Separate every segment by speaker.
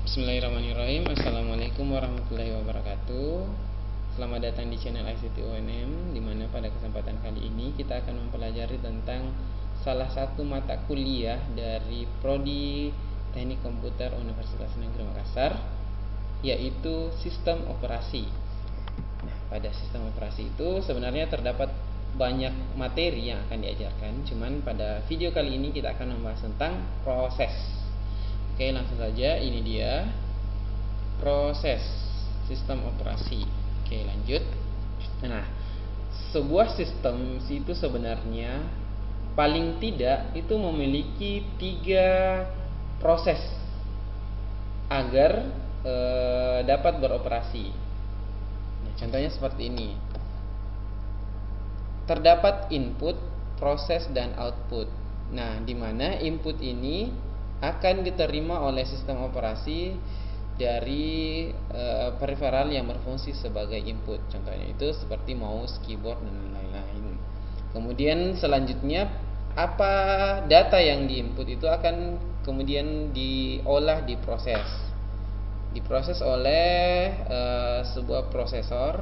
Speaker 1: Bismillahirrahmanirrahim. Assalamualaikum warahmatullahi wabarakatuh. Selamat datang di channel ICT UNM, di mana pada kesempatan kali ini kita akan mempelajari tentang salah satu mata kuliah dari Prodi Teknik Komputer Universitas Negeri Makassar, yaitu Sistem Operasi. Nah, pada sistem operasi itu sebenarnya terdapat banyak materi yang akan diajarkan. Cuman pada video kali ini kita akan membahas tentang proses. Oke, langsung saja, ini dia proses sistem operasi. Oke, lanjut. Nah, sebuah sistem itu sebenarnya paling tidak itu memiliki 3 proses agar dapat beroperasi. Nah, contohnya seperti ini. Terdapat input, proses, dan output. Nah, di mana input ini akan diterima oleh sistem operasi dari periferal yang berfungsi sebagai input. Contohnya itu seperti mouse, keyboard, dan lain-lain. Kemudian selanjutnya apa data yang diinput itu akan kemudian diolah, diproses oleh sebuah prosesor,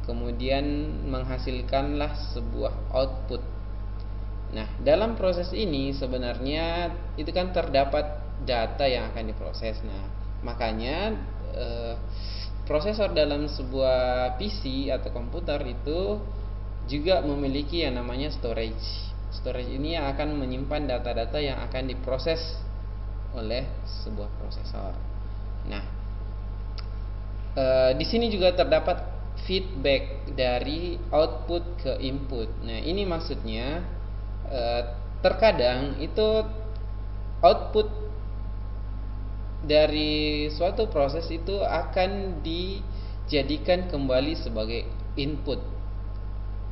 Speaker 1: kemudian menghasilkanlah sebuah output. Nah, dalam proses ini sebenarnya itu kan terdapat data yang akan diproses. Nah, makanya prosesor dalam sebuah PC atau komputer itu juga memiliki yang namanya storage. Storage ini yang akan menyimpan data-data yang akan diproses oleh sebuah prosesor. Nah, di sini juga terdapat feedback dari output ke input. Nah, ini maksudnya terkadang itu output dari suatu proses itu akan dijadikan kembali sebagai input,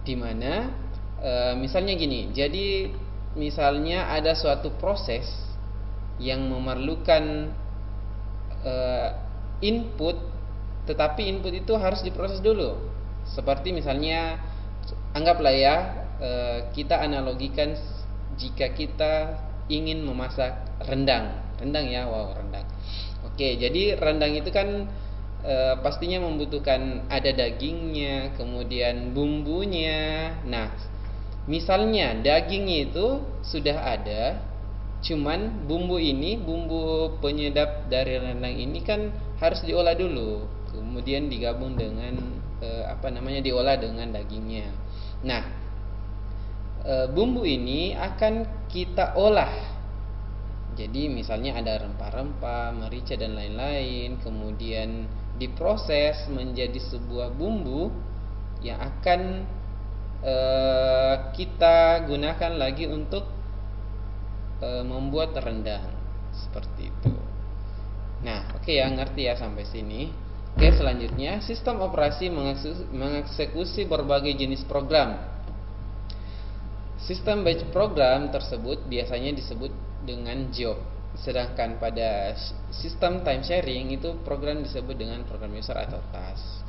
Speaker 1: dimana misalnya gini. Jadi misalnya ada suatu proses yang memerlukan input, tetapi input itu harus diproses dulu. Seperti misalnya, anggaplah ya, kita analogikan jika kita ingin memasak rendang ya, rendang. Oke, jadi rendang itu kan pastinya membutuhkan ada dagingnya, kemudian bumbunya. Nah, misalnya dagingnya itu sudah ada, cuman bumbu penyedap dari rendang ini kan harus diolah dulu, kemudian digabung dengan diolah dengan dagingnya. Nah, bumbu ini akan kita olah. Jadi misalnya ada rempah-rempah, merica dan lain-lain, kemudian diproses menjadi sebuah bumbu yang akan kita gunakan lagi untuk membuat rendang, seperti itu. Nah, oke ya, ngerti ya sampai sini. Oke, selanjutnya sistem operasi mengeksekusi berbagai jenis program. Sistem batch program tersebut biasanya disebut dengan job, sedangkan pada sistem time sharing itu program disebut dengan program user atau task.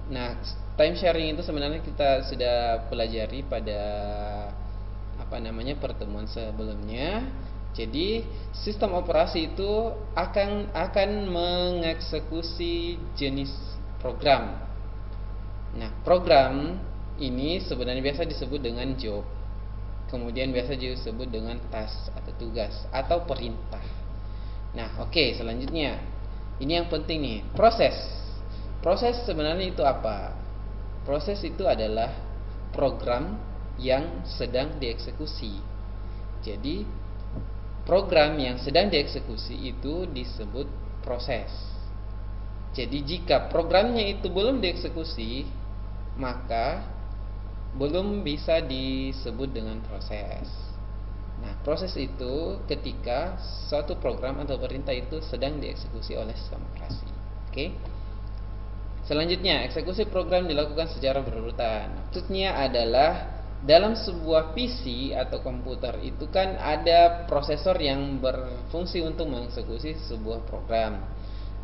Speaker 1: Nah, time sharing itu sebenarnya kita sudah pelajari pada pertemuan sebelumnya. Jadi sistem operasi itu akan mengeksekusi jenis program. Nah, program ini sebenarnya biasa disebut dengan job, kemudian biasa disebut dengan task atau tugas atau perintah. Nah, oke, selanjutnya ini yang penting nih, proses. Proses sebenarnya itu apa? Proses itu adalah program yang sedang dieksekusi. Jadi program yang sedang dieksekusi itu disebut proses. Jadi jika programnya itu belum dieksekusi, maka belum bisa disebut dengan proses. Nah, proses itu ketika suatu program atau perintah itu sedang dieksekusi oleh sistem operasi. Oke. Selanjutnya, eksekusi program dilakukan secara berurutan. Maksudnya adalah dalam sebuah PC atau komputer itu kan ada prosesor yang berfungsi untuk mengeksekusi sebuah program.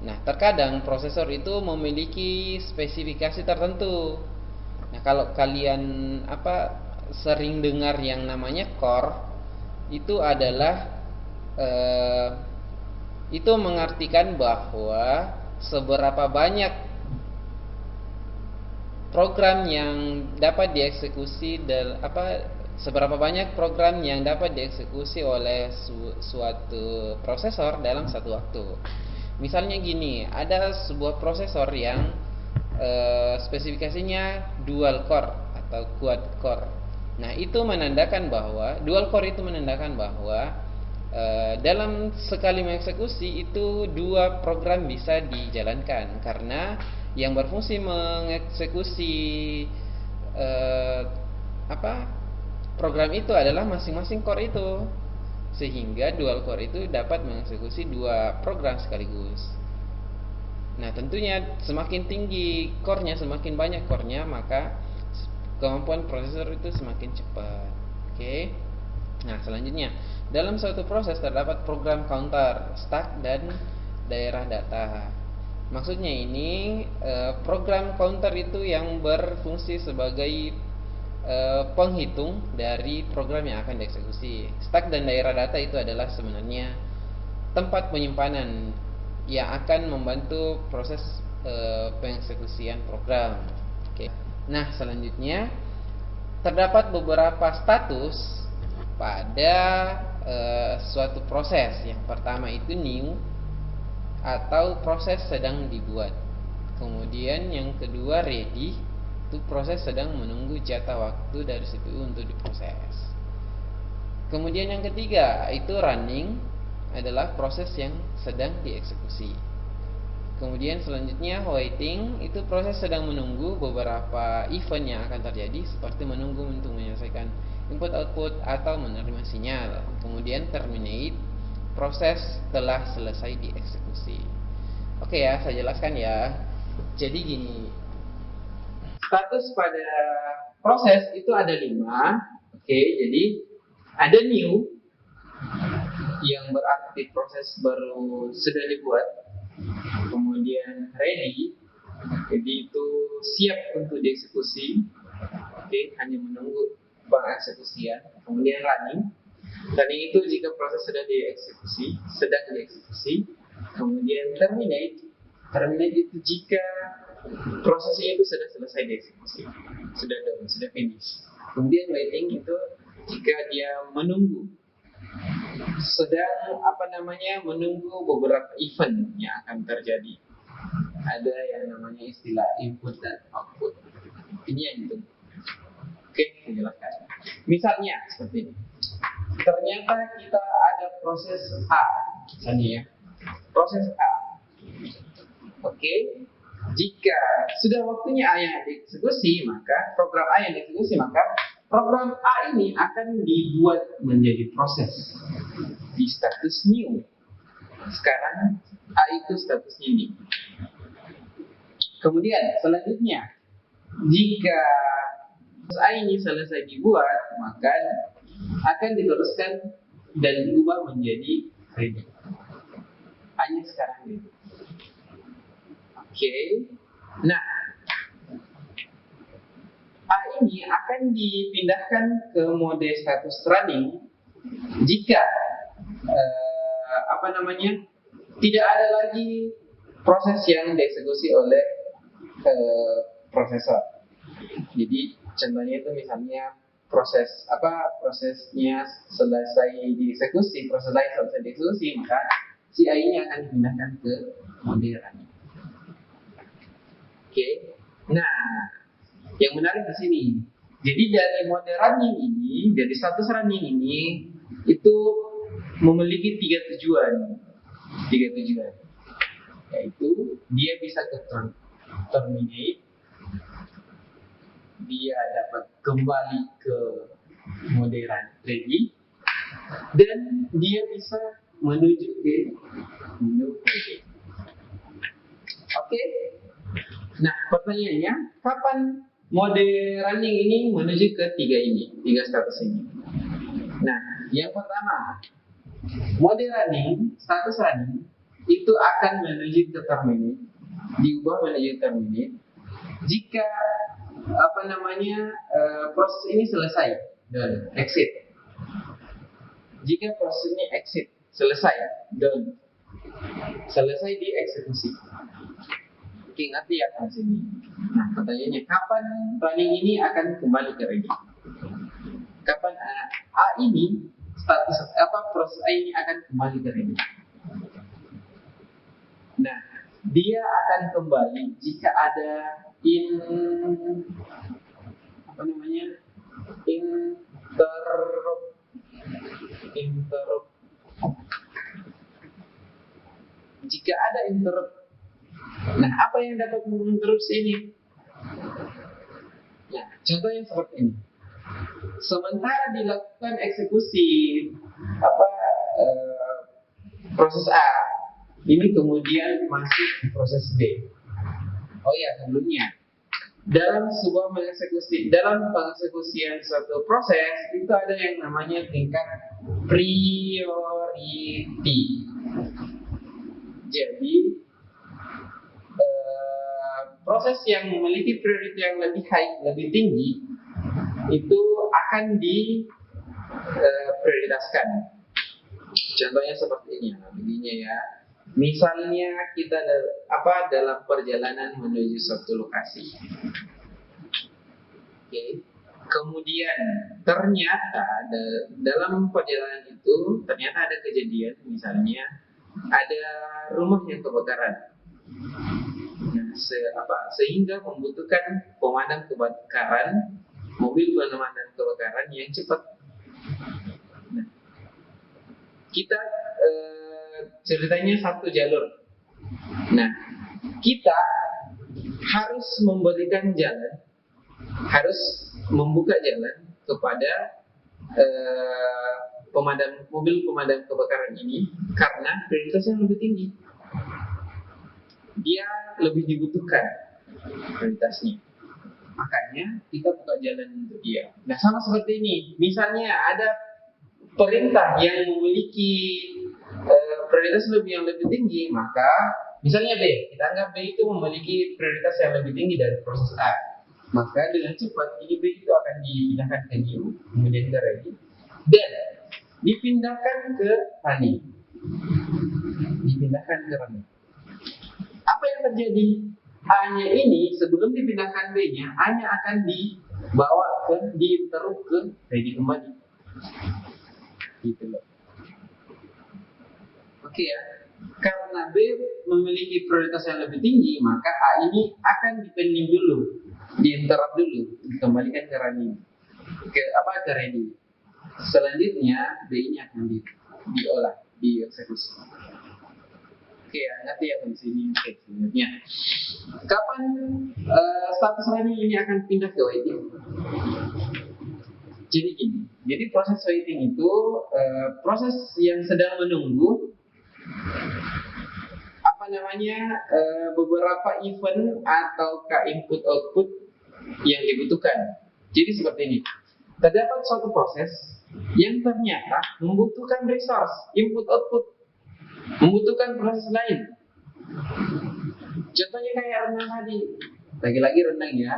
Speaker 1: Nah, terkadang prosesor itu memiliki spesifikasi tertentu. Nah, kalau kalian sering dengar yang namanya core, itu adalah itu mengartikan bahwa seberapa banyak program yang dapat dieksekusi seberapa banyak program yang dapat dieksekusi oleh suatu prosesor dalam satu waktu. Misalnya gini, ada sebuah prosesor yang spesifikasinya dual core atau quad core. Nah, itu menandakan bahwa dual core itu menandakan bahwa dalam sekali mengeksekusi itu dua program bisa dijalankan, karena yang berfungsi mengeksekusi program itu adalah masing-masing core itu, sehingga dual core itu dapat mengeksekusi dua program sekaligus. Nah, tentunya semakin tinggi core-nya, semakin banyak core-nya, maka kemampuan prosesor itu semakin cepat. Oke. Nah, selanjutnya, dalam suatu proses terdapat program counter, stack, dan daerah data. Maksudnya ini program counter itu yang berfungsi sebagai penghitung dari program yang akan dieksekusi. Stack dan daerah data itu adalah sebenarnya tempat penyimpanan yang akan membantu proses pengeksekusian program. Oke. Nah, selanjutnya terdapat beberapa status pada suatu proses. Yang pertama itu new atau proses sedang dibuat. Kemudian yang kedua ready, itu proses sedang menunggu jatah waktu dari CPU untuk diproses. Kemudian yang ketiga itu running, adalah proses yang sedang dieksekusi. Kemudian selanjutnya waiting, itu proses sedang menunggu beberapa event yang akan terjadi, seperti menunggu untuk menyelesaikan input output atau menerima sinyal. Kemudian terminate, proses telah selesai dieksekusi. Oke ya, saya jelaskan ya. Jadi gini, status pada proses itu ada 5. Oke, jadi ada new yang berarti proses baru sudah dibuat. Kemudian ready, jadi itu siap untuk dieksekusi. Oke, hanya menunggu pengeksekusian. Kemudian running itu jika proses sudah sedang dieksekusi. Kemudian terminate itu jika prosesnya itu sudah selesai dieksekusi, sudah finish. Kemudian waiting itu jika dia menunggu, sedang menunggu beberapa event yang akan terjadi. Ada yang namanya istilah input dan output. Ini yang ditunggu. Oke, saya jelaskan. Misalnya seperti ini. Ternyata kita ada proses A, misalnya ya. Proses A. Oke. Jika sudah waktunya A yang dieksekusi, maka program A yang dieksekusi, maka program A ini akan dibuat menjadi proses di status new. Sekarang A itu statusnya new. Kemudian selanjutnya, jika proses A ini selesai dibuat, maka akan diteruskan dan diubah menjadi ready. Hanya sekarang ready. Oke. Nah, A ini akan dipindahkan ke mode status running jika tidak ada lagi proses yang dieksekusi oleh prosesor. Jadi contohnya itu misalnya prosesnya selesai dieksekusi, maka si A ini akan dipindahkan ke mode running. Oke. Nah, yang menarik di sini, jadi dari mode running ini, dari status running ini, itu memiliki tiga tujuan, yaitu dia bisa ke terminate, dia dapat kembali ke mode ready, dan dia bisa menuju ke menu ready. Oke. Nah, pertanyaannya, kapan mode running ini menuju ke tiga status ini? Nah, yang pertama, mode running, status running itu akan menuju ke terminate, diubah menuju terminate jika proses ini selesai dan exit. Jika proses ini exit, selesai, done. selesai dieksekusi. Oke, ngerti ya kan sini. Nah, pertanyaannya kapan running ini akan kembali ke ready? Kapan A ini status proses A ini akan kembali ke ready? Nah, dia akan kembali jika ada interrupt. Jika ada interrupt. Nah, apa yang dapat menginterupsi ini? Ya, contohnya seperti ini. Sementara dilakukan eksekusi proses A, ini kemudian masuk proses B. Oh ya, sebelumnya dalam pengeksekusian suatu proses itu ada yang namanya tingkat priority. Jadi proses yang memiliki priority yang lebih high, lebih tinggi, itu akan diprioritaskan. Contohnya seperti ini, begini ya. Misalnya kita dalam perjalanan menuju suatu lokasi. Oke. Kemudian ternyata dalam perjalanan itu ternyata ada kejadian, misalnya ada rumah yang kebakaran. Nah, sehingga membutuhkan pemadam kebakaran, mobil pemadam kebakaran yang cepat. Nah, kita ceritanya satu jalur. Nah, kita harus memberikan jalan, harus membuka jalan kepada mobil pemadam kebakaran ini karena prioritasnya lebih tinggi. Dia lebih dibutuhkan prioritasnya. Makanya kita buka jalan untuk dia. Nah, sama seperti ini. Misalnya ada perintah yang memiliki prioritas yang lebih tinggi, maka misalnya B, kita anggap B itu memiliki prioritas yang lebih tinggi dari proses A. Maka dengan cepat ini B itu akan dipindahkan ke new, kemudian ke ready, dan dipindahkan ke running. Apa yang terjadi? A-nya ini sebelum dipindahkan B-nya, A-nya akan dibawa diinterrupt ke ready kembali. Gitu loh. Oke ya. Karena B memiliki prioritas yang lebih tinggi, maka A ini akan dipending dulu, diinterrupt dulu, dikembalikan ke running. Ke ready. Selanjutnya B ini akan diolah, dieksekusi. Oke ya, ngerti ya di sini. Oke, selanjutnya. Kapan status running ini akan pindah ke waiting? Jadi gini. Jadi proses waiting itu proses yang sedang menunggu beberapa event atau input output yang dibutuhkan. Jadi seperti ini. Terdapat suatu proses yang ternyata membutuhkan resource, input output, membutuhkan proses lain. Contohnya kayak renang tadi. Lagi-lagi renang ya.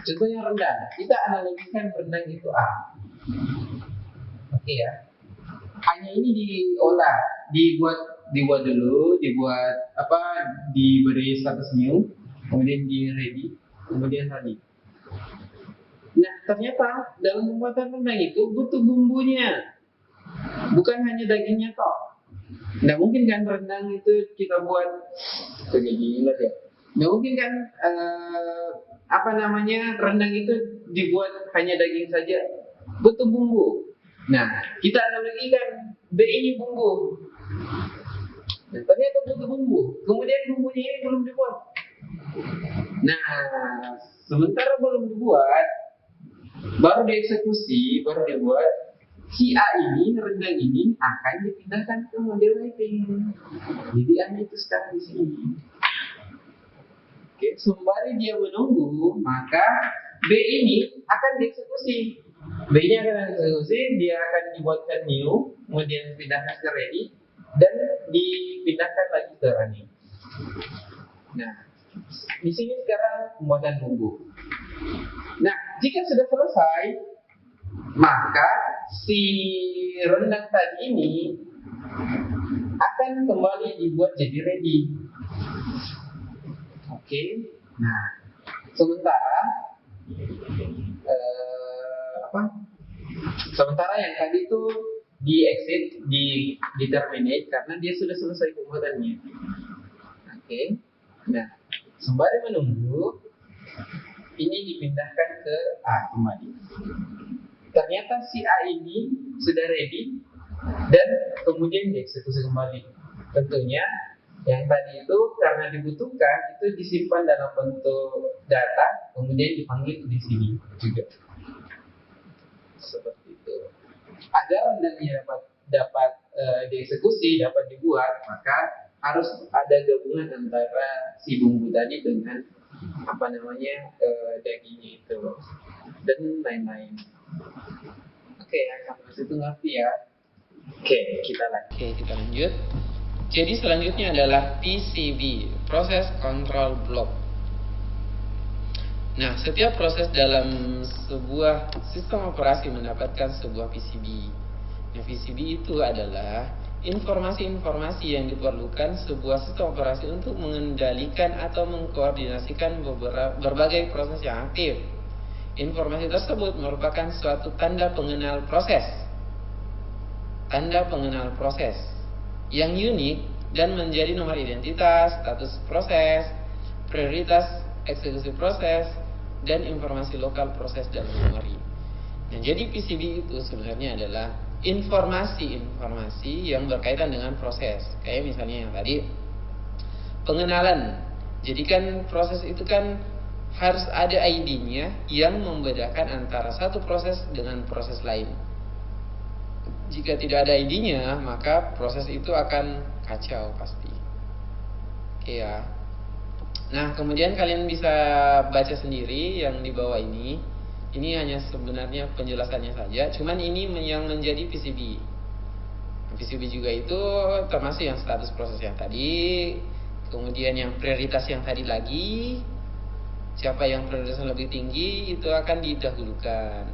Speaker 1: Contohnya renang. Kita analogikan renang itu A. Oke ya. Hanya ini diolah, dibuat dulu, diberi status new, kemudian di ready, kemudian running. Nah, ternyata dalam pembuatan rendang itu butuh bumbunya, bukan hanya dagingnya toh. Nah, mungkin kan rendang itu kita buat begini ya. Nah, mungkin kan rendang itu dibuat hanya daging saja, butuh bumbu. Nah, kita analogikan B ini bumbu. Nah, ternyata butuh bumbu. Kemudian bumbunya ini belum dibuat. Nah, sementara belum dibuat, baru dieksekusi, baru dibuat, si A ini, rendang ini akan dipindahkan ke model waiting. Jadi A itu sekarang di sini. Oke, sembari dia menunggu, maka B ini akan dieksekusi. B ini akan dieksekusi, dia akan dibuatkan new, kemudian dipindahkan ke ready, dan dipindahkan lagi ke running. Nah, di sini sekarang pembuatan bumbu. Nah, jika sudah selesai, maka si rendang tadi ini akan kembali dibuat jadi ready. Oke. Nah, sementara sementara yang tadi itu di exit, di terminate karena dia sudah selesai pembuatannya. Oke. Nah, sembari menunggu, ini dipindahkan ke A kembali. Ternyata si A ini sudah ready dan kemudian dieksekusi kembali. Tentunya yang tadi itu karena dibutuhkan itu disimpan dalam bentuk data, kemudian dipanggil di sini juga. Seperti itu. Agar rendangnya dapat dieksekusi, dapat dibuat, maka harus ada gabungan antara si bumbu tadi dengan dagingnya itu dan lain-lain. Oke, yang itu ngerti ya. Oke, kita lanjut. Jadi selanjutnya adalah PCB, Process Control Block. Nah, setiap proses dalam sebuah sistem operasi mendapatkan sebuah PCB. Nah, PCB itu adalah informasi-informasi yang diperlukan sebuah sistem operasi untuk mengendalikan atau mengkoordinasikan berbagai proses yang aktif. Informasi tersebut merupakan suatu tanda pengenal proses. Tanda pengenal proses yang unik dan menjadi nomor identitas, status proses, prioritas eksekusi proses, dan informasi lokal proses dalam memori. Nah, jadi PCB itu sebenarnya adalah informasi-informasi yang berkaitan dengan proses. Kayak misalnya yang tadi pengenalan. Jadi kan proses itu kan harus ada ID-nya yang membedakan antara satu proses dengan proses lain. Jika tidak ada ID-nya, maka proses itu akan kacau pasti. Oke ya. Nah, kemudian kalian bisa baca sendiri yang di bawah ini. Ini hanya sebenarnya penjelasannya saja. Cuman ini yang menjadi PCB. PCB juga itu termasuk yang status proses yang tadi. Kemudian yang prioritas yang tadi lagi. Siapa yang prioritasnya lebih tinggi itu akan didahulukan.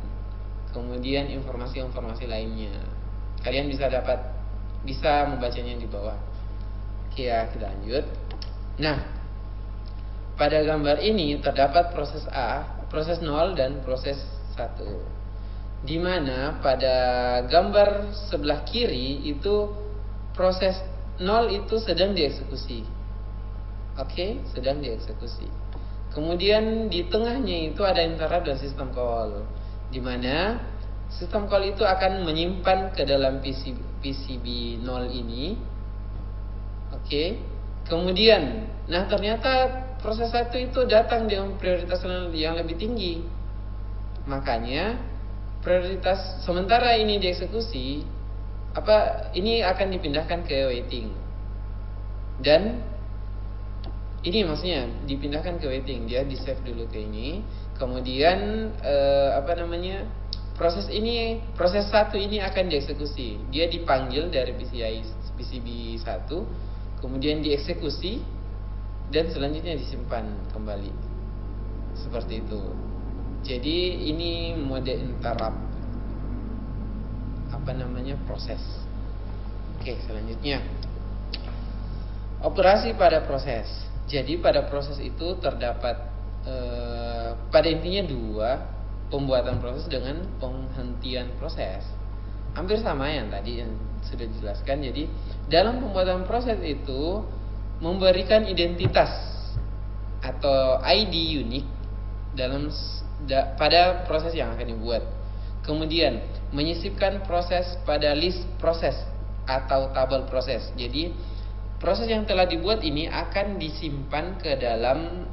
Speaker 1: Kemudian informasi-informasi lainnya kalian bisa membacanya di bawah. Oke ya, kita lanjut. Nah, pada gambar ini terdapat proses A, proses 0 dan proses 1. Di mana pada gambar sebelah kiri itu proses 0 itu sedang dieksekusi. Oke, sedang dieksekusi. Kemudian di tengahnya itu ada interrupt dan system call, di mana system call itu akan menyimpan ke dalam PCB 0 ini. Oke. Kemudian, nah ternyata proses 1 itu datang dengan prioritas yang lebih tinggi. Makanya prioritas sementara ini dieksekusi, ini akan dipindahkan ke waiting. Dan ini maksudnya dipindahkan ke waiting, dia di save dulu ke ini. Kemudian proses 1 ini akan dieksekusi. Dia dipanggil dari PCB 1, kemudian dieksekusi dan selanjutnya disimpan kembali. Seperti itu. Jadi ini mode interrupt proses. Oke, selanjutnya operasi pada proses. Jadi pada proses itu terdapat pada intinya 2, pembuatan proses dengan penghentian proses. Hampir sama yang tadi yang sudah dijelaskan. Jadi dalam pembuatan proses itu memberikan identitas atau ID unik pada proses yang akan dibuat. Kemudian menyisipkan proses pada list proses atau tabel proses. Jadi proses yang telah dibuat ini akan disimpan ke dalam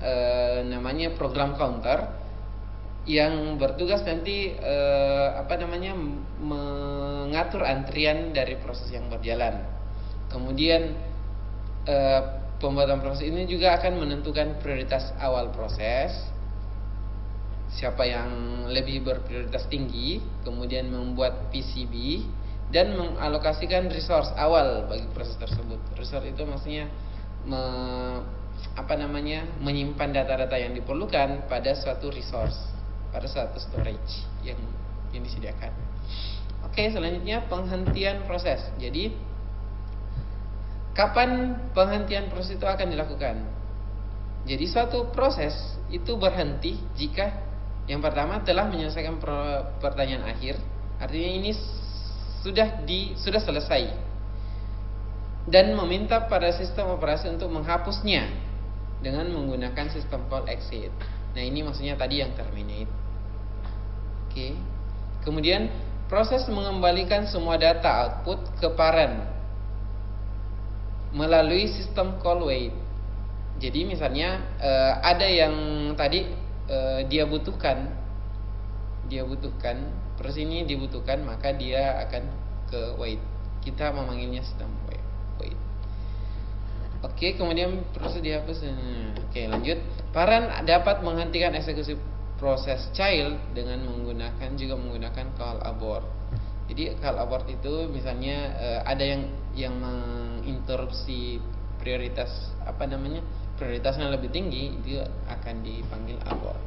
Speaker 1: namanya program counter yang bertugas nanti mengatur antrian dari proses yang berjalan. Kemudian pembuatan proses ini juga akan menentukan prioritas awal proses, siapa yang lebih berprioritas tinggi, kemudian membuat PCB dan mengalokasikan resource awal bagi proses tersebut. Resource itu maksudnya menyimpan data-data yang diperlukan pada suatu resource, pada suatu storage yang disediakan. Oke, selanjutnya penghentian proses. Jadi kapan penghentian proses itu akan dilakukan? Jadi suatu proses itu berhenti jika yang pertama telah menyelesaikan pertanyaan akhir, artinya ini sudah selesai, dan meminta pada sistem operasi untuk menghapusnya dengan menggunakan sistem call exit. Nah, ini maksudnya tadi yang terminate. Oke. Kemudian proses mengembalikan semua data output ke parent melalui sistem call wait. Jadi misalnya ada yang tadi dia butuhkan proses ini dibutuhkan, maka dia akan ke wait. Kita memanggilnya sistem wait. Oke, kemudian proses dihapus. Oke, lanjut. Parent dapat menghentikan eksekusi proses child dengan menggunakan call abort. Jadi call abort itu misalnya ada yang menginterupsi prioritasnya lebih tinggi, itu akan dipanggil abort.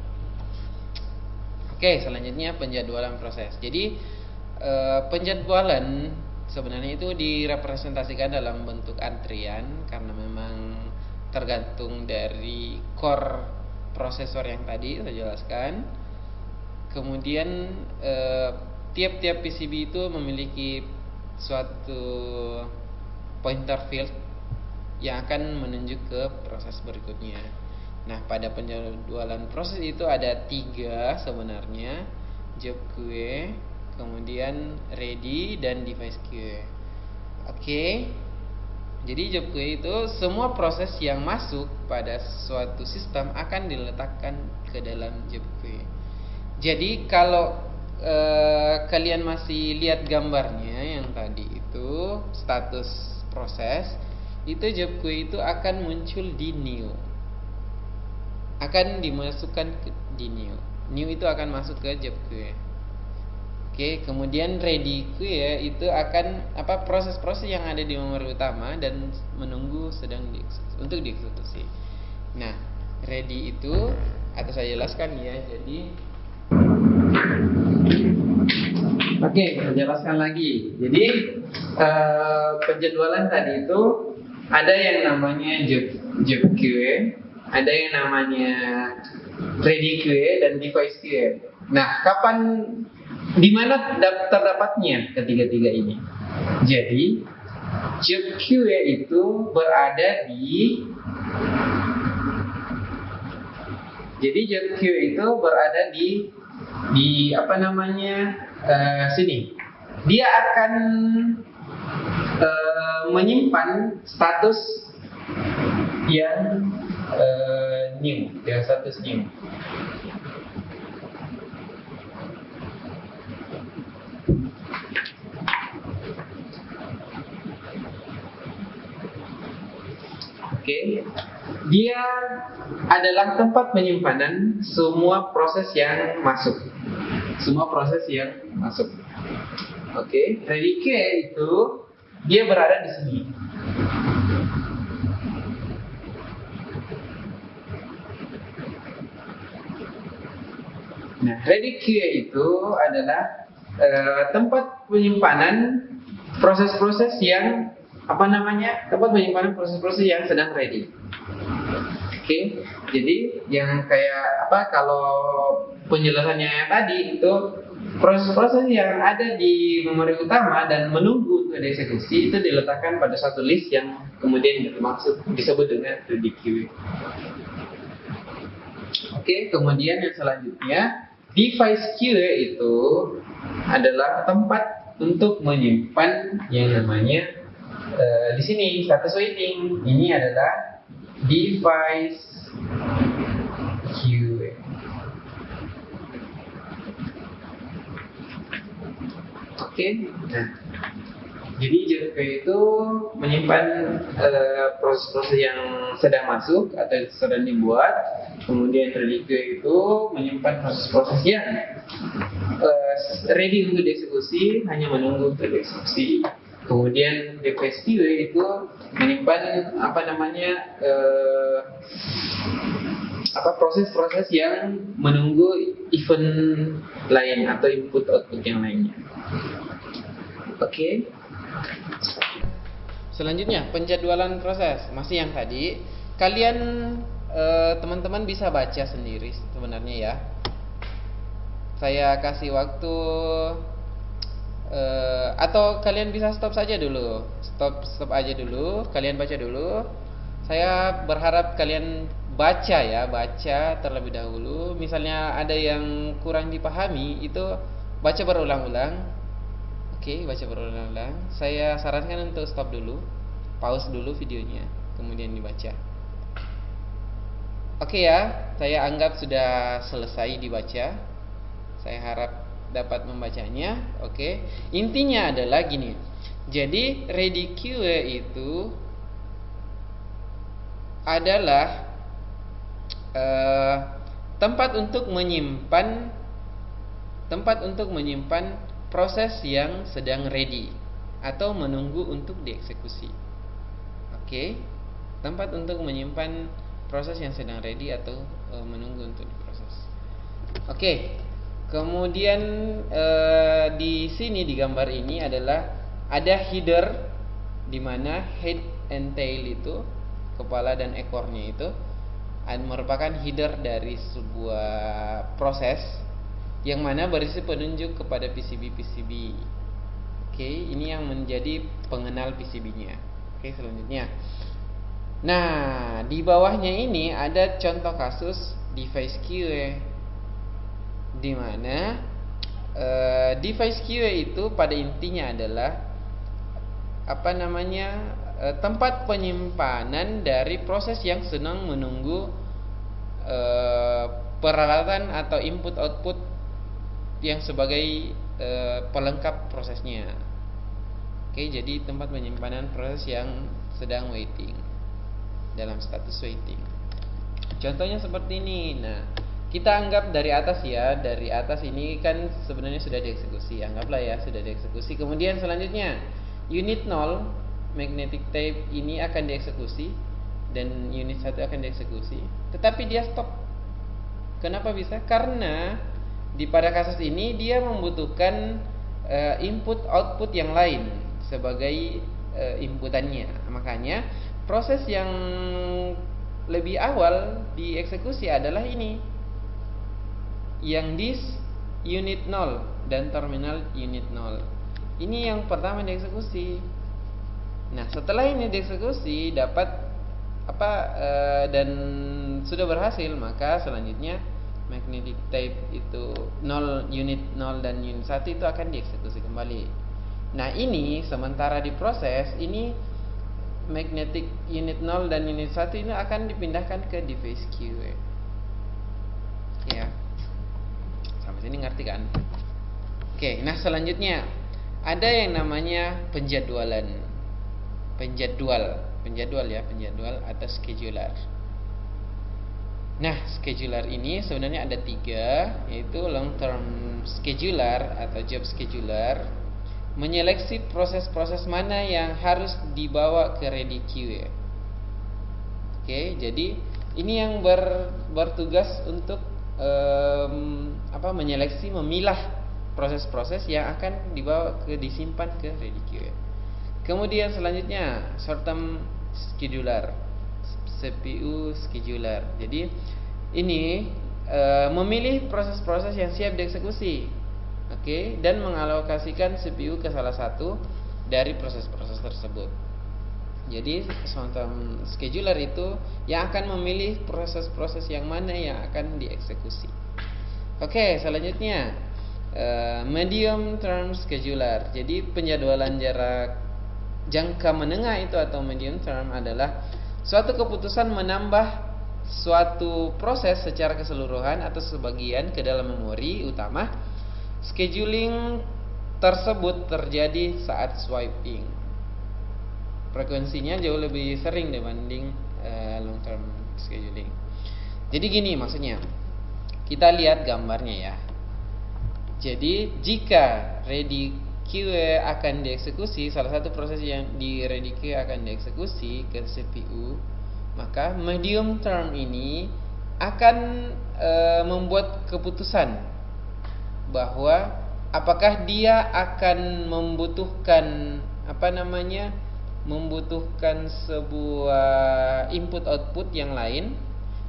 Speaker 1: Oke, selanjutnya penjadwalan proses. Jadi penjadwalan sebenarnya itu direpresentasikan dalam bentuk antrian karena memang tergantung dari core prosesor yang tadi saya jelaskan. Kemudian tiap-tiap PCB itu memiliki suatu pointer field yang akan menunjuk ke proses berikutnya. Nah, pada penjadwalan proses itu ada 3 sebenarnya: job queue, kemudian ready, dan device queue. Oke. Jadi job queue itu semua proses yang masuk pada suatu sistem akan diletakkan ke dalam job queue. Jadi kalau kalian masih lihat gambarnya yang tadi itu status proses, itu job queue itu akan muncul di new. Akan dimasukkan di new. New itu akan masuk ke job queue. Oke, kemudian ready queue itu akan proses-proses yang ada di memori utama dan menunggu untuk dieksekusi. Nah, ready itu atau saya jelaskan ya. Jadi oke, saya jelaskan lagi. Jadi penjadwalan tadi itu ada yang namanya job queue, ada yang namanya ready queue dan device queue. Nah, di mana terdapatnya ketiga-tiga ini? Jadi job queue itu berada di sini. Dia akan menyimpan status yang new, dia status new. Oke. Dia adalah tempat penyimpanan semua proses yang masuk. Oke. Ready queue itu dia berada di sini. Nah, ready queue itu adalah tempat penyimpanan proses-proses yang proses-proses yang sedang ready. Oke, jadi yang kayak kalau penjelasannya tadi itu proses-proses yang ada di memori utama dan menunggu untuk dieksekusi itu diletakkan pada satu list yang kemudian disebut dengan ready queue. Oke, kemudian yang selanjutnya device queue itu adalah tempat untuk menyimpan yang namanya di sini status waiting. Ini adalah device queue. Oke. Nah, jadi job queue itu menyimpan proses-proses yang sedang masuk atau sedang dibuat. Kemudian ready queue itu menyimpan proses-proses yang ready untuk dieksekusi, hanya menunggu untuk dieksekusi. Kemudian device queue itu menyimpan proses-proses yang menunggu event lain atau input output yang lainnya. Oke. Selanjutnya penjadwalan proses, masih yang tadi. Kalian teman-teman bisa baca sendiri sebenarnya ya. Saya kasih waktu atau kalian bisa stop saja dulu. Stop aja dulu, kalian baca dulu. Saya berharap kalian baca ya, baca terlebih dahulu. Misalnya ada yang kurang dipahami, itu baca berulang-ulang. Oke, baca berulang-ulang. Saya sarankan untuk stop dulu, pause dulu videonya, kemudian dibaca. Oke ya, saya anggap sudah selesai dibaca. Saya harap dapat membacanya. Oke, intinya adalah gini. Jadi ready QA itu adalah tempat untuk menyimpan proses yang sedang ready atau menunggu untuk dieksekusi. Oke, tempat untuk menyimpan proses yang sedang ready atau menunggu untuk diproses. Oke, kemudian di sini di gambar ini adalah ada header, di mana head and tail itu, kepala dan ekornya itu merupakan header dari sebuah proses yang mana berisi penunjuk kepada PCB. Oke, ini yang menjadi pengenal PCB-nya. Oke, selanjutnya. Nah, di bawahnya ini ada contoh kasus device QA, di mana device QA itu pada intinya adalah tempat penyimpanan dari proses yang sedang menunggu peralatan atau input output yang sebagai pelengkap prosesnya. Oke, jadi tempat penyimpanan proses yang sedang waiting, dalam status waiting. Contohnya seperti ini. Nah, kita anggap dari atas ya. Dari atas ini kan sebenarnya sudah dieksekusi. Anggaplah ya sudah dieksekusi. Kemudian selanjutnya unit 0 magnetic tape ini akan dieksekusi dan unit 1 akan dieksekusi. Tetapi dia stop. Kenapa bisa? Karena pada kasus ini dia membutuhkan input output yang lain sebagai inputannya. Makanya proses yang lebih awal dieksekusi adalah ini, yang dis unit 0 dan terminal unit 0. Ini yang pertama dieksekusi. Nah, setelah ini dieksekusi dapat dan sudah berhasil, maka selanjutnya magnetic tape itu 0, unit 0 dan unit 1 itu akan dieksekusi kembali. Nah, ini sementara diproses, ini magnetic unit 0 dan unit 1 ini akan dipindahkan ke device QA. Ya. Sampai sini ngerti kan? Oke, nah selanjutnya ada yang namanya penjadwal atau scheduler. Nah, scheduler ini sebenarnya ada 3, yaitu long term scheduler atau job scheduler, menyeleksi proses-proses mana yang harus dibawa ke ready QA. Oke, jadi ini yang bertugas untuk menyeleksi, memilah proses-proses yang akan disimpan ke ready QA. Kemudian selanjutnya short term scheduler, CPU scheduler. Jadi ini memilih proses-proses yang siap dieksekusi, dan mengalokasikan CPU ke salah satu dari proses-proses tersebut. Jadi short term scheduler itu yang akan memilih proses-proses yang mana yang akan dieksekusi. Selanjutnya medium term scheduler. Jadi penjadwalan jangka menengah itu atau medium term adalah suatu keputusan menambah suatu proses secara keseluruhan atau sebagian ke dalam memori utama. Scheduling tersebut terjadi saat swiping. Frekuensinya jauh lebih sering dibanding long term scheduling. Jadi gini maksudnya. Kita lihat gambarnya ya. Jadi jika ready QA akan dieksekusi, salah satu proses yang di ready QA akan dieksekusi ke CPU, maka medium term ini akan membuat keputusan bahwa apakah dia akan membutuhkan membutuhkan sebuah input output yang lain.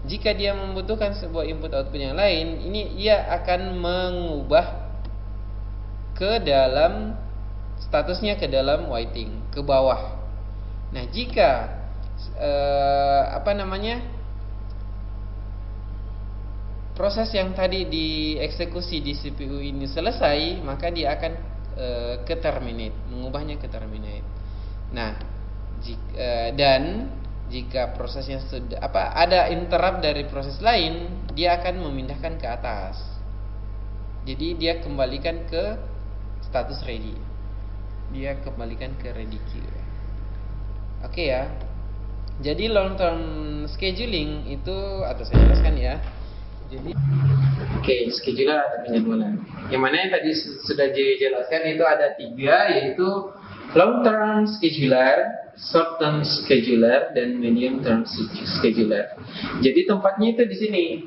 Speaker 1: Jika dia membutuhkan sebuah input output yang lain, ini ia akan mengubah ke dalam statusnya ke dalam waiting, ke bawah. Nah, jika proses yang tadi dieksekusi di CPU ini selesai, maka dia akan ke terminate, mengubahnya ke terminate. Nah, jika prosesnya sudah ada interrupt dari proses lain, dia akan memindahkan ke atas. Jadi dia kembalikan ke status ready. Dia kembalikan ke ready queue. Oke ya. Jadi long term scheduling itu, atau saya jelaskan ya. Jadi scheduler atau penjadwalan. Yang mana yang tadi sudah dijelaskan itu ada 3, yaitu long term scheduler, short term scheduler, dan medium term scheduler. Jadi tempatnya itu di sini.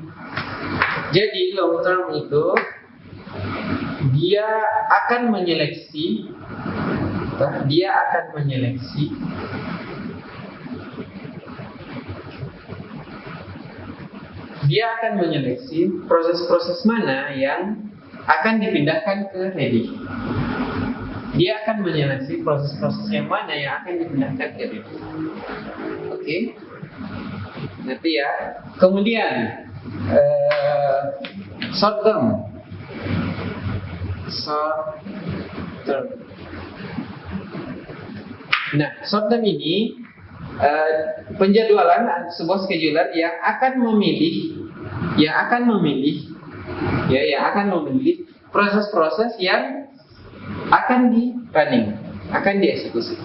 Speaker 1: Jadi long term itu dia akan menyeleksi proses-proses mana yang akan dipindahkan ke ready. Dia akan menyeleksi proses-proses yang mana yang akan dipindahkan ke ready. Oke. Nanti ya. Kemudian short term. Nah, short term ini penjadwalan sebuah scheduler yang akan memilih proses-proses yang akan akan dieksekusi.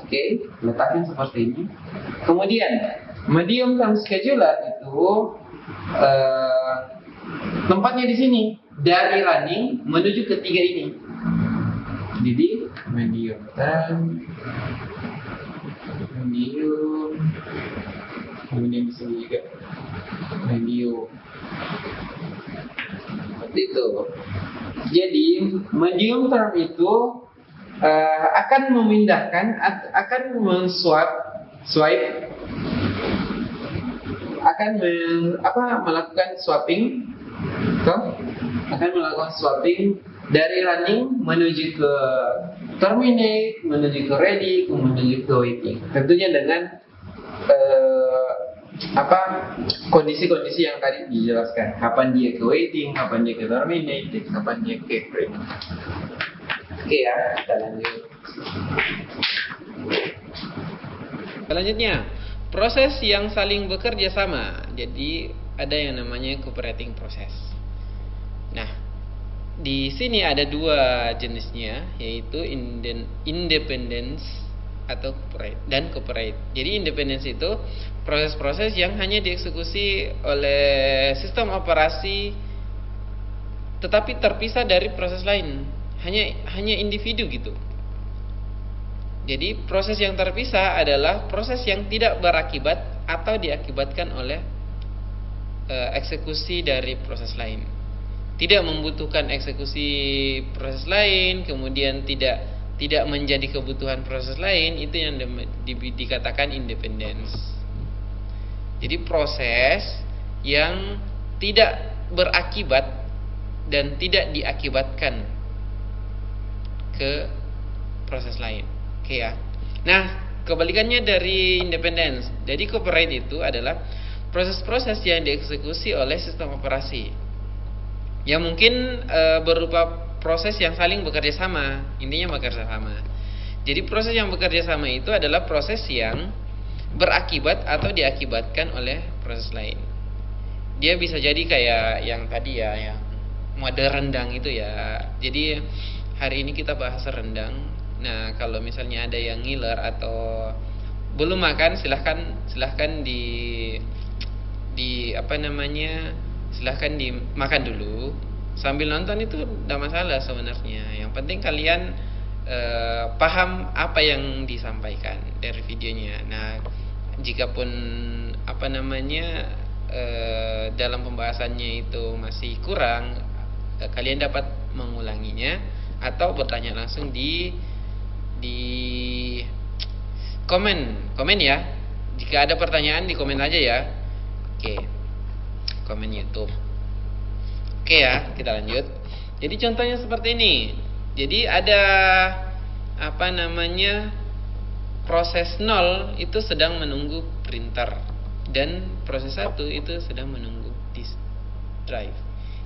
Speaker 1: Oke, letakkan seperti ini. Kemudian medium term scheduler itu tempatnya di sini, dari running menuju ke 3 ini. Jadi medium kemudian di sini juga medium. Seperti itu. Jadi medium term itu akan memindahkan, akan melakukan swapping, akan melakukan swapping dari running menuju ke terminate, menuju ke ready, menuju ke waiting. Tentunya dengan kondisi-kondisi yang tadi dijelaskan. Kapan dia ke waiting, kapan dia ke terminate, kapan dia ke ready. Oke ya, kita lanjut. Selanjutnya, proses yang saling bekerja sama. Jadi ada yang namanya cooperating process. Nah, di sini ada 2 jenisnya, yaitu independence atau cooperate. Jadi independence itu proses-proses yang hanya dieksekusi oleh sistem operasi tetapi terpisah dari proses lain, hanya individu gitu. Jadi proses yang terpisah adalah proses yang tidak berakibat atau diakibatkan oleh eksekusi dari proses lain. Tidak membutuhkan eksekusi proses lain, kemudian tidak menjadi kebutuhan proses lain, itu yang dikatakan independence. Jadi proses yang tidak berakibat dan tidak diakibatkan ke proses lain. Oke ya. Nah, kebalikannya dari independence. Jadi cooperate itu adalah proses-proses yang dieksekusi oleh sistem operasi, yang mungkin berupa proses yang saling bekerja sama, intinya bekerja sama. Jadi proses yang bekerja sama itu adalah proses yang berakibat atau diakibatkan oleh proses lain. Dia bisa jadi kayak yang tadi ya, yang mode rendang itu ya. Jadi hari ini kita bahas rendang. Nah, kalau misalnya ada yang ngiler atau belum makan, silahkan silahkan dimakan dulu. Sambil nonton itu tidak masalah sebenarnya. Yang penting kalian paham apa yang disampaikan dari videonya. Nah, jikapun dalam pembahasannya itu masih kurang, kalian dapat mengulanginya atau bertanya langsung di komen ya. Jika ada pertanyaan di komen aja ya. Oke. Komen YouTube. Oke ya, kita lanjut. Jadi contohnya seperti ini. Jadi ada proses 0 itu sedang menunggu printer, dan proses 1 itu sedang menunggu disk drive.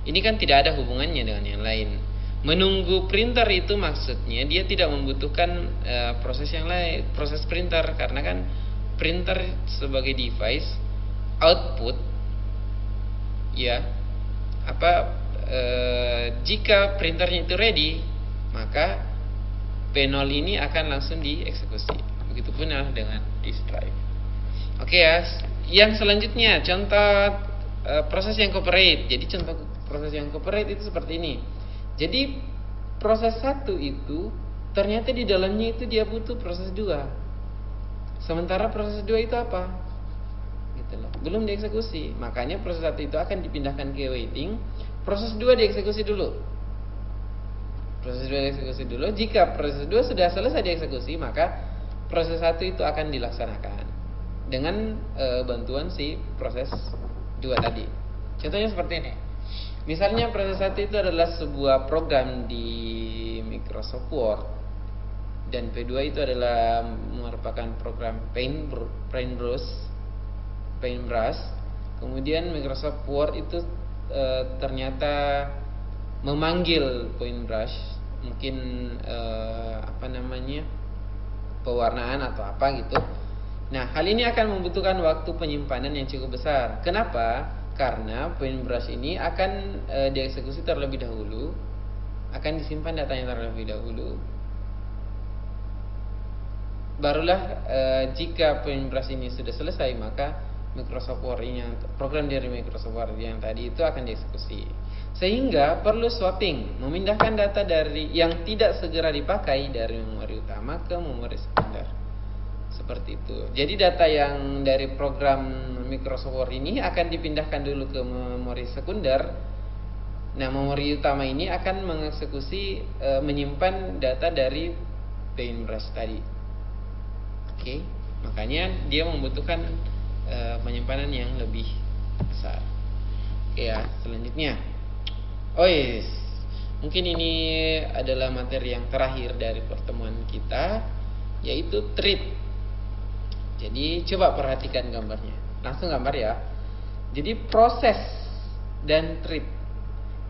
Speaker 1: Ini kan tidak ada hubungannya dengan yang lain. Menunggu printer itu maksudnya dia tidak membutuhkan proses yang lain, proses printer, karena kan printer sebagai device output ya, jika printernya itu ready, maka P0 ini akan langsung dieksekusi. Begitupun dengan disk drive. Oke ya. Yang selanjutnya contoh proses yang cooperate. Jadi contoh proses yang cooperate itu seperti ini. Jadi proses 1 itu ternyata di dalamnya itu dia butuh proses 2. Sementara proses 2 itu apa? Gitu loh. Belum dieksekusi. Makanya proses 1 itu akan dipindahkan ke waiting. Proses 2 dieksekusi dulu. Proses 2 dieksekusi dulu. Jika proses 2 sudah selesai dieksekusi, maka proses 1 itu akan dilaksanakan dengan bantuan si proses 2 tadi. Contohnya seperti ini. Misalnya proses 1 itu adalah sebuah program di Microsoft Word, dan P2 itu adalah merupakan program Paintbrush. Kemudian Microsoft Word itu ternyata memanggil Paintbrush, mungkin pewarnaan atau apa gitu. Nah, hal ini akan membutuhkan waktu penyimpanan yang cukup besar. Kenapa? Karena Paintbrush ini akan dieksekusi terlebih dahulu, akan disimpan datanya terlebih dahulu. Barulah jika Paintbrush ini sudah selesai, maka Microsoft Word ini, program dari Microsoft Word yang tadi itu akan dieksekusi. Sehingga perlu swapping, memindahkan data dari yang tidak segera dipakai dari memori utama ke memori sekunder. Seperti itu. Jadi data yang dari program Microsoft Word ini akan dipindahkan dulu ke memori sekunder. Nah, memori utama ini akan mengeksekusi menyimpan data dari Paintbrush tadi. Oke, makanya dia membutuhkan penyimpanan yang lebih besar. Oke ya, selanjutnya. Mungkin ini adalah materi yang terakhir dari pertemuan kita, yaitu thread. Jadi coba perhatikan gambarnya. Langsung gambar ya. Jadi proses dan thread.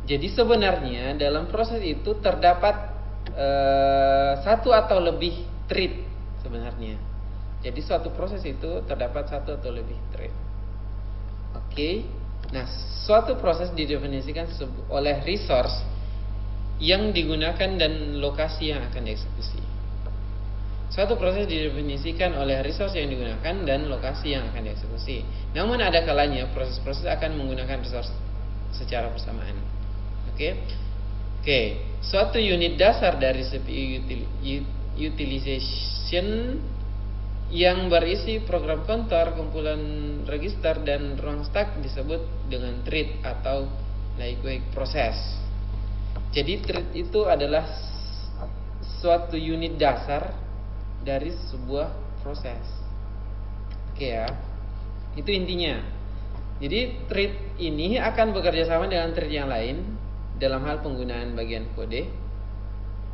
Speaker 1: Jadi sebenarnya dalam proses itu terdapat satu atau lebih thread sebenarnya. Jadi suatu proses itu terdapat satu atau lebih thread. Oke. Nah, suatu proses didefinisikan oleh resource yang digunakan dan lokasi yang akan dieksekusi. Suatu proses didefinisikan oleh resource yang digunakan dan lokasi yang akan dieksekusi. Namun ada kalanya proses-proses akan menggunakan resource secara bersamaan. Oke. Suatu unit dasar dari CPU utilization yang berisi program counter, kumpulan register, dan ruang stack disebut dengan thread atau lightweight proses. Jadi thread itu adalah suatu unit dasar dari sebuah proses. Oke ya. Itu intinya. Jadi thread ini akan bekerja sama dengan thread yang lain dalam hal penggunaan bagian kode,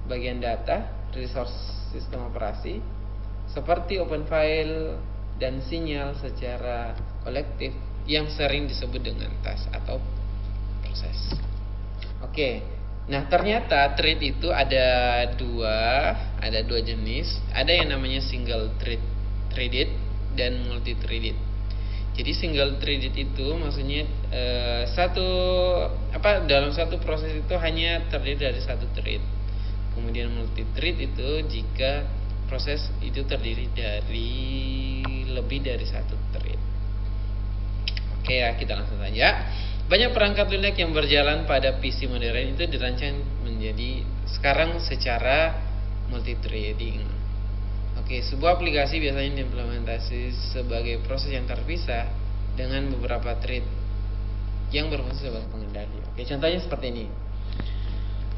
Speaker 1: bagian data, resource sistem operasi, seperti open file dan sinyal secara kolektif yang sering disebut dengan task atau proses. Oke. Nah, ternyata thread itu ada dua jenis. Ada yang namanya single threaded dan multi threaded. Jadi single threaded itu maksudnya dalam satu proses itu hanya terdiri dari satu thread. Kemudian multi thread itu jika proses itu terdiri dari lebih dari satu thread. Oke ya, kita langsung saja. Banyak perangkat lunak yang berjalan pada PC modern itu dirancang menjadi sekarang secara multi-threading. Oke, sebuah aplikasi biasanya diimplementasi sebagai proses yang terpisah dengan beberapa thread yang berfungsi sebagai pengendali. Oke, contohnya seperti ini.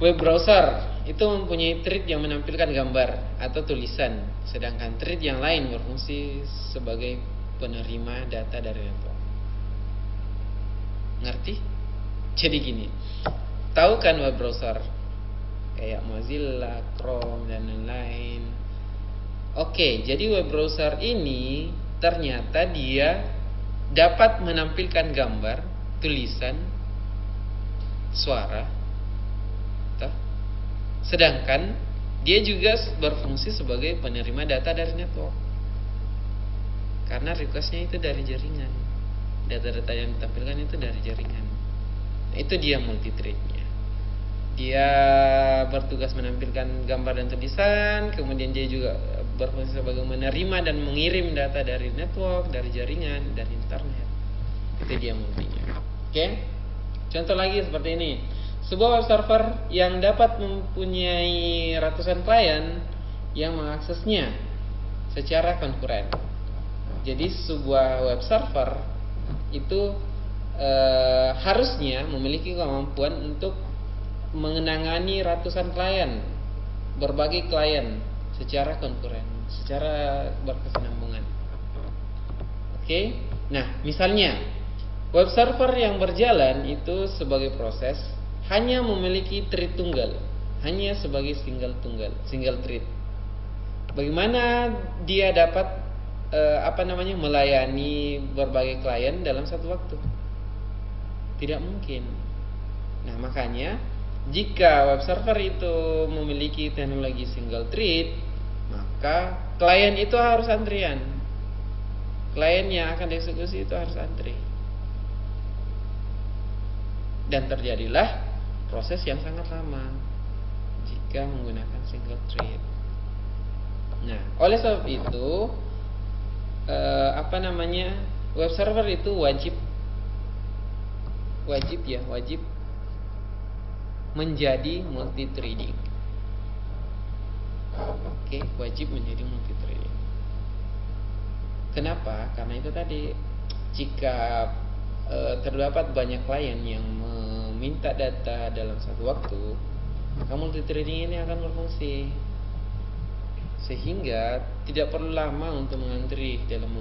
Speaker 1: web browser itu mempunyai thread yang menampilkan gambar atau tulisan, sedangkan thread yang lain berfungsi sebagai penerima data dari network. Ngerti? Jadi gini, tahu kan web browser kayak Mozilla, Chrome dan lain-lain. Oke, jadi web browser ini ternyata dia dapat menampilkan gambar, tulisan, suara, sedangkan dia juga berfungsi sebagai penerima data dari network, karena requestnya itu dari jaringan, data-data yang ditampilkan itu dari jaringan. Nah, itu dia multi-threadnya. Dia bertugas menampilkan gambar dan tulisan, kemudian dia juga berfungsi sebagai menerima dan mengirim data dari network, dari jaringan, dari internet. Itu dia multinya. Oke? Contoh lagi seperti ini. Sebuah web server yang dapat mempunyai ratusan klien yang mengaksesnya secara konkuren. Jadi sebuah web server itu harusnya memiliki kemampuan untuk mengenangani ratusan klien, berbagai klien secara konkuren, secara berkesinambungan. Oke? Nah, misalnya web server yang berjalan itu sebagai proses hanya memiliki thread tunggal, hanya sebagai single thread. Bagaimana dia dapat melayani berbagai klien dalam satu waktu? Tidak mungkin. Nah, makanya jika web server itu memiliki teknologi single thread, maka klien itu harus antrian. Klien yang akan dieksekusi itu harus antri. Dan terjadilah proses yang sangat lama jika menggunakan single thread. Nah, oleh sebab itu web server itu wajib menjadi multi threading. Oke, wajib menjadi multi threading. Kenapa? Karena itu tadi, jika terdapat banyak klien yang meminta data dalam satu waktu, maka multi threading ini akan berfungsi, sehingga tidak perlu lama untuk mengantri dalam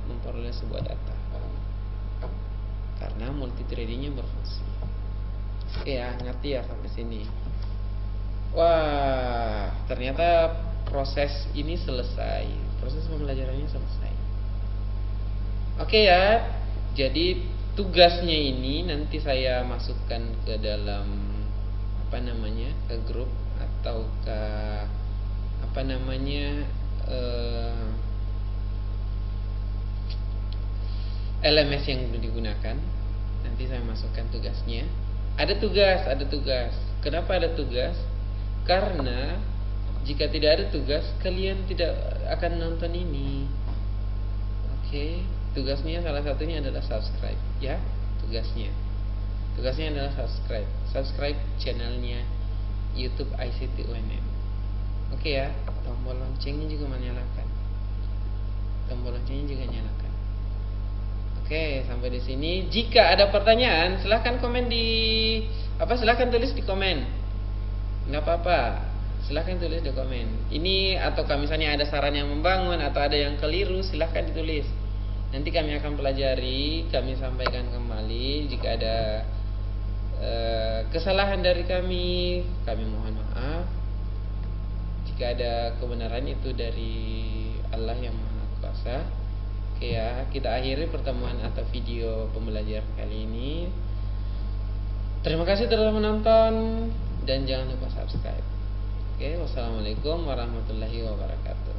Speaker 1: memperoleh sebuah data, karena multi threadingnya berfungsi. Oke ya, ngerti ya sampai sini? Wah, ternyata proses ini selesai, proses pembelajarannya selesai. Oke ya, jadi tugasnya ini nanti saya masukkan ke dalam ke grup atau ke LMS yang digunakan. Nanti saya masukkan tugasnya. Ada tugas. Kenapa ada tugas? Karena jika tidak ada tugas, kalian tidak akan nonton ini. Oke. Tugasnya salah satunya adalah subscribe, ya. Tugasnya adalah subscribe channelnya YouTube ICT UNM. Oke ya, tombol loncengnya juga nyalakan. Nyalakan. Oke, sampai di sini. Jika ada pertanyaan, silahkan silahkan tulis di komen. Nggak apa-apa, silahkan tulis di komen. Ini atau misalnya ada saran yang membangun atau ada yang keliru, silahkan ditulis. Nanti kami akan pelajari, kami sampaikan kembali. Jika ada kesalahan dari kami mohon maaf. Jika ada kebenaran, itu dari Allah yang Maha Kuasa. Oke ya, kita akhiri pertemuan atau video pembelajaran kali ini. Terima kasih telah menonton dan jangan lupa subscribe. Oke, wassalamualaikum warahmatullahi wabarakatuh.